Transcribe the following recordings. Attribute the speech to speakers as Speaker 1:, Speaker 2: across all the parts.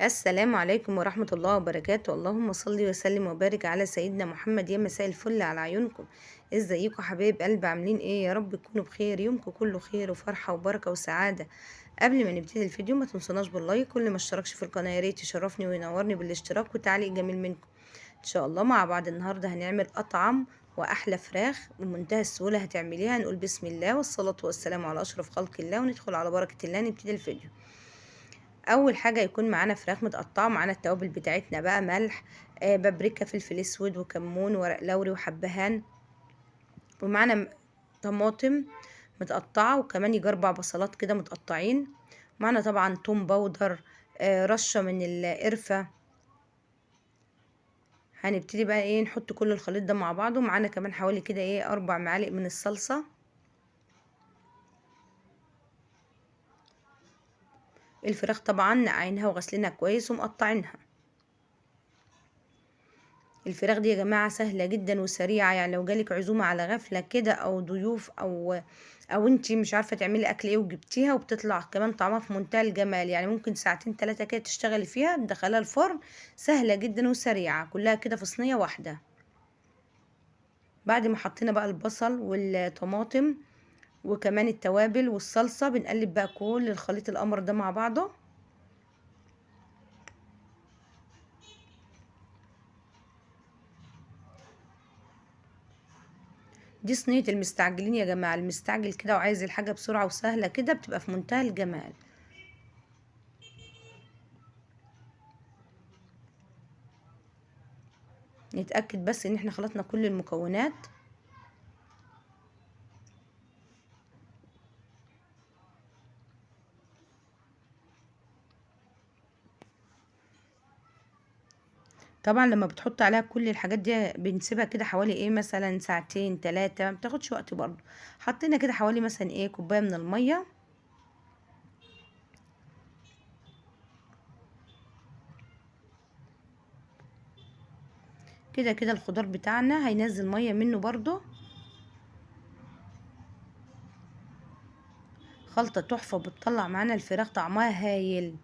Speaker 1: السلام عليكم ورحمة الله وبركاته. اللهم صل وسلم وبارك على سيدنا محمد. يا مساء الفل على عيونكم. ازيكم حبايب قلب؟ عاملين ايه؟ يا رب تكونوا بخير، يومكم كله خير وفرحة وبركة وسعادة. قبل ما نبتدي الفيديو ما تنسوناش باللايك، كل ما اشتركش في القناة يا ريت يشرفني وينورني بالاشتراك وتعليق جميل منكم. ان شاء الله مع بعض النهارده هنعمل اطعم واحلى فراخ بمنتهى السهولة هتعمليها. نقول بسم الله والصلاة والسلام على اشرف خلق الله وندخل على بركة الله نبتدي الفيديو. اول حاجه يكون معانا فراخ متقطعه، معانا التوابل بتاعتنا بقى ملح، بابريكا، فلفل اسود وكمون ورق لوري وحبهان، ومعانا طماطم متقطعه، وكمان يجي 4 بصلات كده متقطعين. معانا طبعا توم باودر، رشه من القرفه. هنبتدي بقى ايه نحط كل الخليط ده مع بعضه. معانا كمان حوالي كده ايه 4 معالق من الصلصه. الفراخ طبعا نقعينها وغسلينها كويس ومقطعينها. الفراخ دي يا جماعة سهلة جدا وسريعة، يعني لو جالك عزومة على غفلة كده او ضيوف او انتي مش عارفة تعملي اكل ايه وجبتيها، وبتطلع كمان طعمها في منتهى الجمال. يعني ممكن ساعتين 3 كده تشتغلي فيها تدخلها الفرن. سهلة جدا وسريعة كلها كده في صينية واحدة. بعد ما حطينا بقى البصل والطماطم وكمان التوابل والصلصة، بنقلب بقى كل الخليط الامر ده مع بعضه. دي صينية المستعجلين يا جماعة، المستعجل كده وعايز الحاجة بسرعة وسهلة كده بتبقى في منتهى الجمال. نتأكد بس ان احنا خلطنا كل المكونات. طبعا لما بتحط عليها كل الحاجات دي بنسيبها كده حوالي ايه مثلا ساعتين 3، ما بتاخدش وقت برضو. حطينا كده حوالي مثلا ايه كوباية من المية. كده كده الخضار بتاعنا هينزل مية منه برضو. خلطة تحفة بتطلع معانا الفراخ طعمها هايل.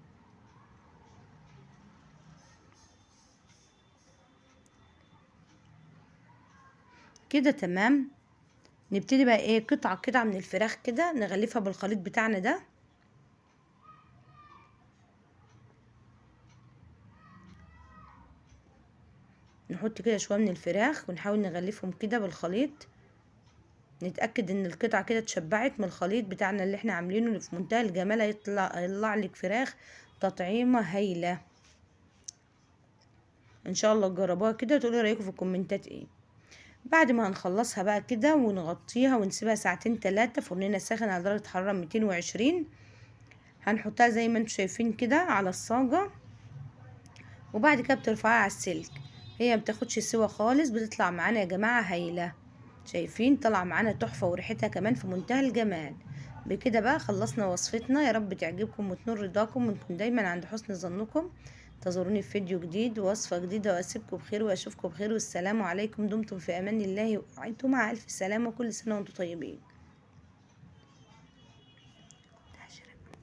Speaker 1: كده تمام. نبتدي بقى ايه قطعة كده من الفراخ كده نغلفها بالخليط بتاعنا ده. نحط كده شوية من الفراخ ونحاول نغلفهم كده بالخليط. نتأكد ان القطعة كده اتشبعت من الخليط بتاعنا اللي احنا عاملينه اللي في منتهى الجمال. هيطلع لك فراخ تطعيمة هايلة. ان شاء الله تجربوها كده وتقولوا رأيكم في الكومنتات ايه. بعد ما هنخلصها بقى كده ونغطيها ونسيبها ساعتين 3، فرننا ساخن على درجة حرارة 220. هنحطها زي ما انتم شايفين كده على الصاجة، وبعد كده بترفعها على السلك. هي مبتاخدش سوا خالص، بتطلع معانا يا جماعة هايلة. شايفين طلع معانا تحفة وريحتها كمان في منتهى الجمال. بكده بقى خلصنا وصفتنا. يا رب تعجبكم وتنور رضاكم ونكون دايما عند حسن ظنكم. انتظروني في فيديو جديد ووصفة جديدة، واسيبكم بخير واشوفكم بخير، والسلام عليكم. دمتم في امان الله وانتم مع الف سلامة، وكل سنة وانتم طيبين.